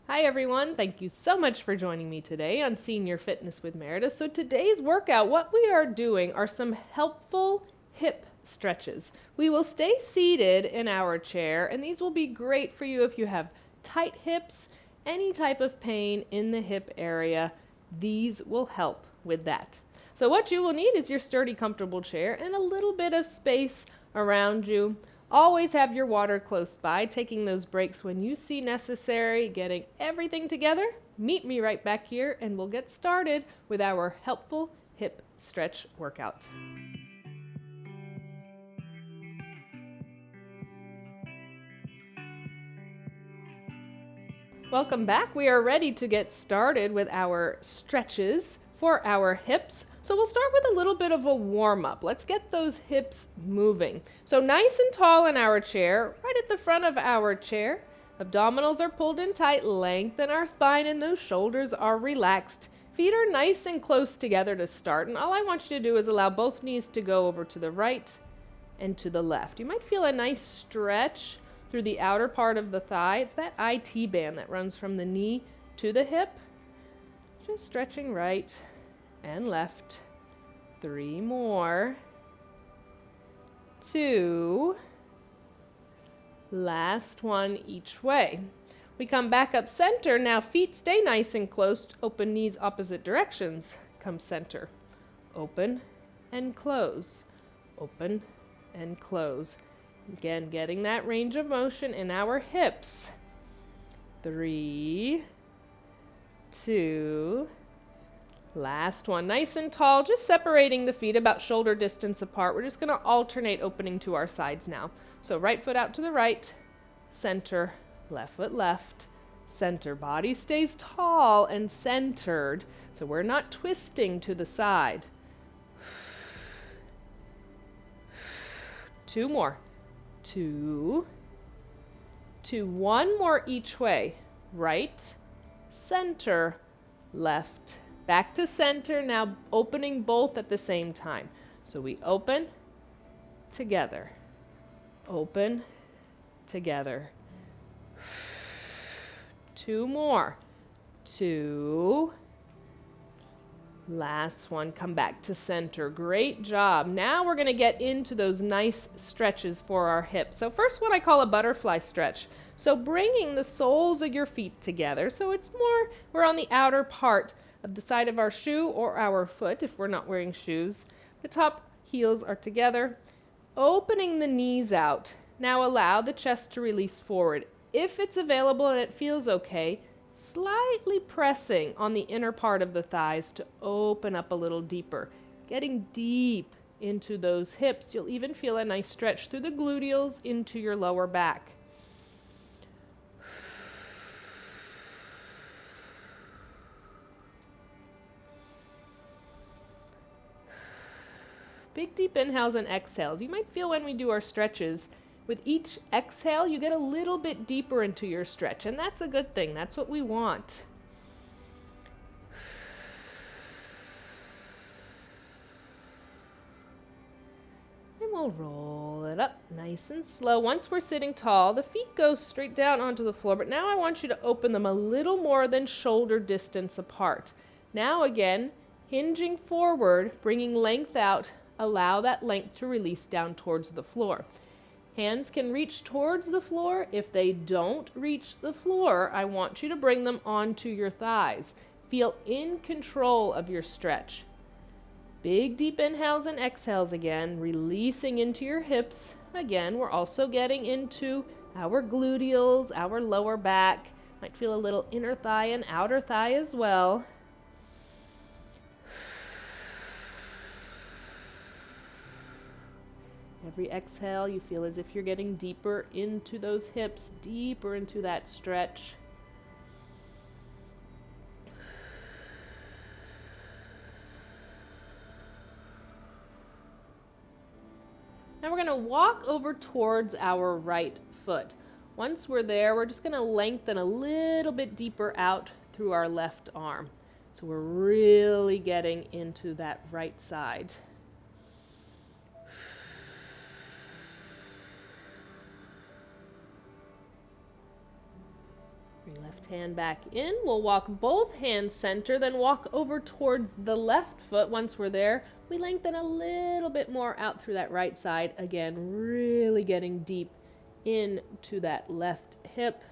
Hi everyone, thank you so much for joining me today on Senior Fitness with Meredith. So today's workout, what we are doing are some helpful hip stretches. We will stay seated in our chair, and these will be great for you if you have tight hips, any type of pain in the hip area. These will help with that. So what you will need is your sturdy, comfortable chair and a little bit of space around you. Always have your water close by, taking those breaks when you see necessary, getting everything together. Meet me right back here and we'll get started with our helpful hip stretch workout. Welcome back. We are ready to get started with our stretches for our hips. So we'll start with a little bit of a warm-up. Let's get those hips moving. So nice and tall in our chair, right at the front of our chair. Abdominals are pulled in tight, lengthen our spine, and those shoulders are relaxed. Feet are nice and close together to start, and all I want you to do is allow both knees to go over to the right and to the left. You might feel a nice stretch through the outer part of the thigh. It's that IT band that runs from the knee to the hip. Just stretching right and left. 3 more. 2. Last one each way. We come back up center. Now feet stay nice and close. Open knees opposite directions. Come center. Open and close. Open and close. Again, getting that range of motion in our hips. 3, 2, last one. Nice and tall, just separating the feet about shoulder distance apart. We're just going to alternate opening to our sides now. So right foot out to the right, center, left foot left, center. Body stays tall and centered, so we're not twisting to the side. 2 more. 2, 1 more each way. Right, center, left. Back to center, now opening both at the same time. So we open, together. Open, together. 2 more. 2. Last one, come back to center. Great job. Now we're going to get into those nice stretches for our hips. So first, what I call a butterfly stretch. So bringing the soles of your feet together. So it's more, we're on the outer part of the side of our shoe or our foot if we're not wearing shoes. The top heels are together. Opening the knees out. Now allow the chest to release forward. If it's available and it feels okay, slightly pressing on the inner part of the thighs to open up a little deeper. Getting deep into those hips. You'll even feel a nice stretch through the gluteals into your lower back. Big deep inhales and exhales. You might feel when we do our stretches, with each exhale, you get a little bit deeper into your stretch, and that's a good thing. That's what we want. And we'll roll it up nice and slow. Once we're sitting tall, the feet go straight down onto the floor, but now I want you to open them a little more than shoulder distance apart. Now again, hinging forward, bringing length out, allow that length to release down towards the floor. Hands can reach towards the floor. If they don't reach the floor, I want you to bring them onto your thighs. Feel in control of your stretch. Big deep inhales and exhales again, releasing into your hips. Again, we're also getting into our gluteals, our lower back. Might feel a little inner thigh and outer thigh as well. Every exhale, you feel as if you're getting deeper into those hips, deeper into that stretch. Now we're going to walk over towards our right foot. Once we're there, we're just going to lengthen a little bit deeper out through our left arm. So we're really getting into that right side. Left hand back in. We'll walk both hands center, then walk over towards the left foot. Once we're there, we lengthen a little bit more out through that right side. Again, really getting deep into that left hip.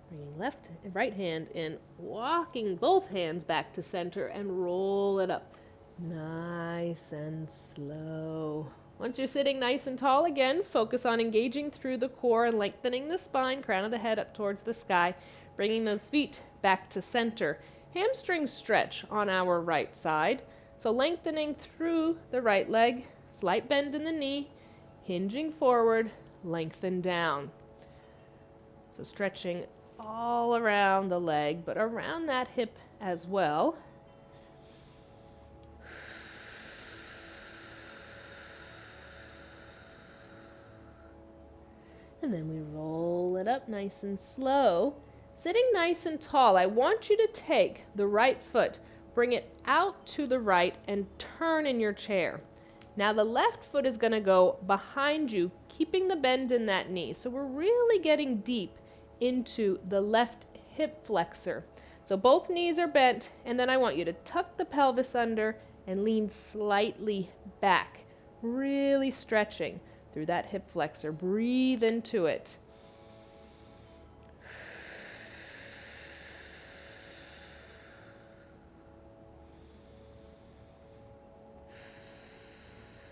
Bringing left and right hand in, walking both hands back to center and roll it up. Nice and slow. Once you're sitting nice and tall again, focus on engaging through the core and lengthening the spine, crown of the head up towards the sky, bringing those feet back to center. Hamstring stretch on our right side. So lengthening through the right leg, slight bend in the knee, hinging forward, lengthen down. So stretching all around the leg, but around that hip as well. And then we roll it up nice and slow. Sitting nice and tall, I want you to take the right foot, bring it out to the right, and turn in your chair. Now the left foot is going to go behind you, keeping the bend in that knee. So we're really getting deep into the left hip flexor. So both knees are bent, and then I want you to tuck the pelvis under and lean slightly back, really stretching through that hip flexor. Breathe into it.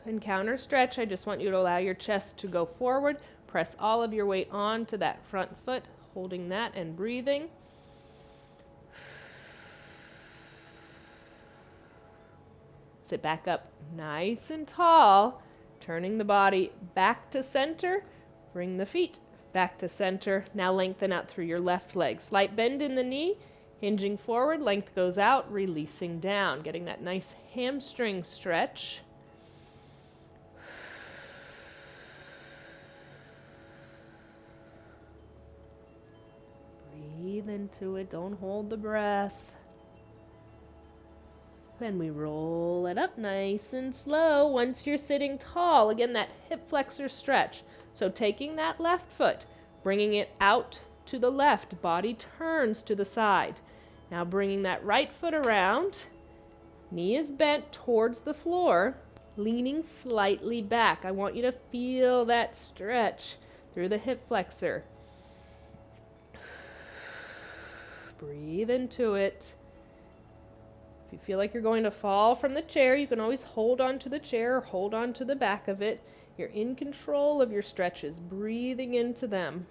And counter stretch, I just want you to allow your chest to go forward. Press all of your weight onto that front foot, holding that and breathing. Sit back up nice and tall, turning the body back to center. Bring the feet back to center. Now lengthen out through your left leg. Slight bend in the knee, hinging forward, length goes out, releasing down, getting that nice hamstring stretch. Breathe into it, don't hold the breath. And we roll it up nice and slow once you're sitting tall. Again, that hip flexor stretch. So taking that left foot, bringing it out to the left, body turns to the side. Now bringing that right foot around, knee is bent towards the floor, leaning slightly back. I want you to feel that stretch through the hip flexor. Breathe into it. If you feel like you're going to fall from the chair, you can always hold on to the chair or hold on to the back of it. You're in control of your stretches, breathing into them.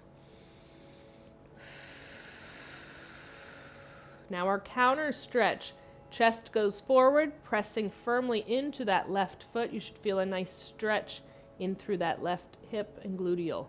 Now our counter stretch. Chest goes forward, pressing firmly into that left foot. You should feel a nice stretch in through that left hip and gluteal.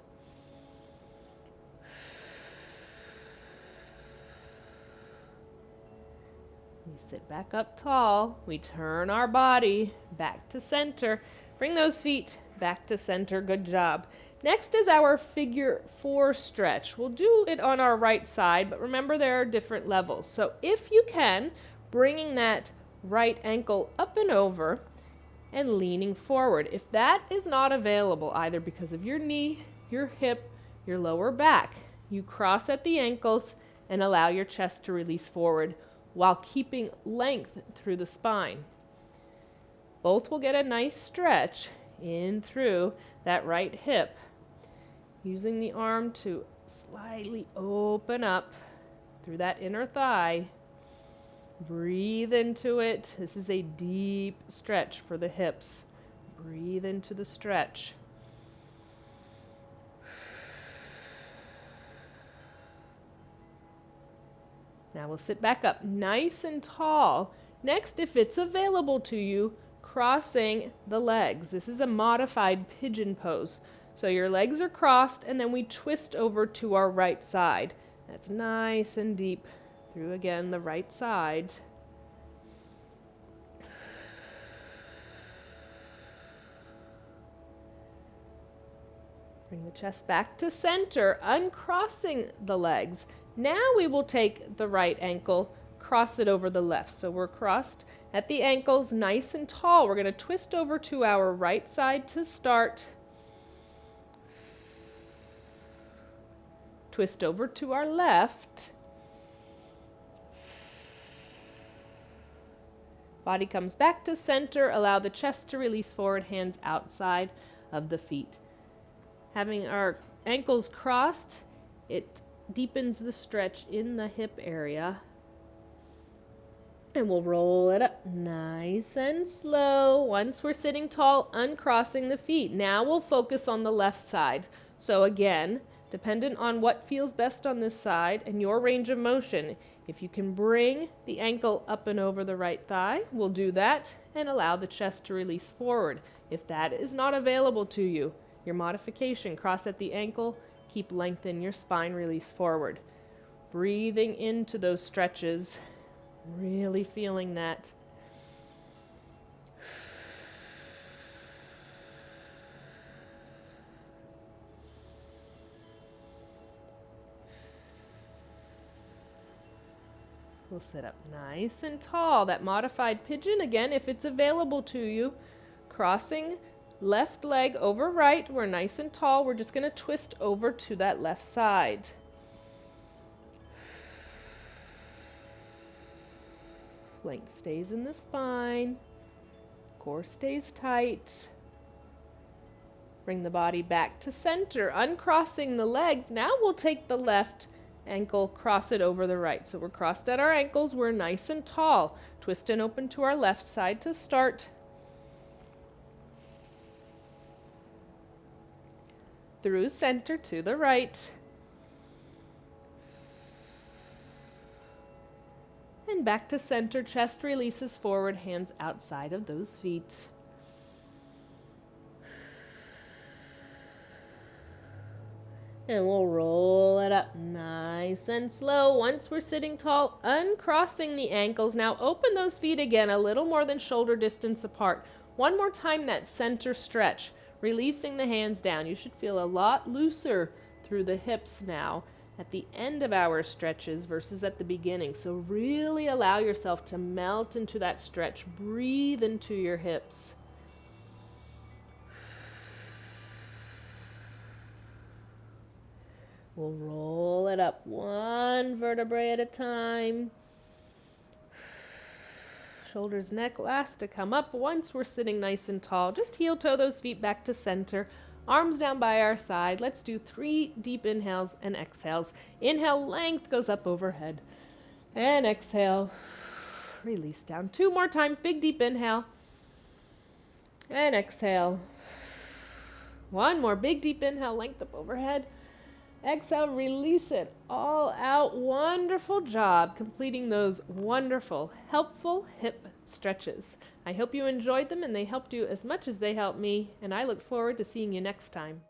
We sit back up tall. We turn our body back to center. Bring those feet back to center. Good job. Next is our figure 4 stretch. We'll do it on our right side, but remember there are different levels. So if you can, bringing that right ankle up and over and leaning forward. If that is not available, either because of your knee, your hip, your lower back, you cross at the ankles and allow your chest to release forward while keeping length through the spine. Both will get a nice stretch in through that right hip, using the arm to slightly open up through that inner thigh. Breathe into it. This is a deep stretch for the hips. Breathe into the stretch. Now we'll sit back up nice and tall. Next, if it's available to you, crossing the legs. This is a modified pigeon pose. So your legs are crossed and then we twist over to our right side. That's nice and deep through, again, the right side. Bring the chest back to center, uncrossing the legs. Now we will take the right ankle, cross it over the left. So we're crossed at the ankles, nice and tall. We're going to twist over to our right side to start. Twist over to our left. Body comes back to center. Allow the chest to release forward, hands outside of the feet. Having our ankles crossed, it deepens the stretch in the hip area. And we'll roll it up nice and slow. Once we're sitting tall, uncrossing the feet. Now we'll focus on the left side. So again, dependent on what feels best on this side and your range of motion, if you can bring the ankle up and over the right thigh, we'll do that and allow the chest to release forward. If that is not available to you, your modification, cross at the ankle, keep length in your spine, release forward. Breathing into those stretches, really feeling that. We'll sit up nice and tall. That modified pigeon, again, if it's available to you, crossing left leg over right. We're nice and tall. We're just going to twist over to that left side. Length stays in the spine. Core stays tight. Bring the body back to center, uncrossing the legs. Now we'll take the left ankle, cross it over the right. So we're crossed at our ankles. We're nice and tall. Twist and open to our left side to start. Through center to the right. And back to center, chest releases forward, hands outside of those feet. And we'll roll it up nice and slow. Once we're sitting tall, uncrossing the ankles. Now open those feet again, a little more than shoulder distance apart. One more time, that center stretch. Releasing the hands down. You should feel a lot looser through the hips now at the end of our stretches versus at the beginning. So really allow yourself to melt into that stretch. Breathe into your hips. We'll roll it up one vertebrae at a time. Shoulders, neck, last to come up. Once we're sitting nice and tall, just heel toe those feet back to center. Arms down by our side. Let's do 3 deep inhales and exhales. Inhale, length goes up overhead. And exhale, release down. 2 more times, big deep inhale. And exhale. 1 more, big deep inhale, length up overhead. Exhale, release it all out. Wonderful job completing those wonderful, helpful hip stretches. I hope you enjoyed them and they helped you as much as they helped me, and I look forward to seeing you next time.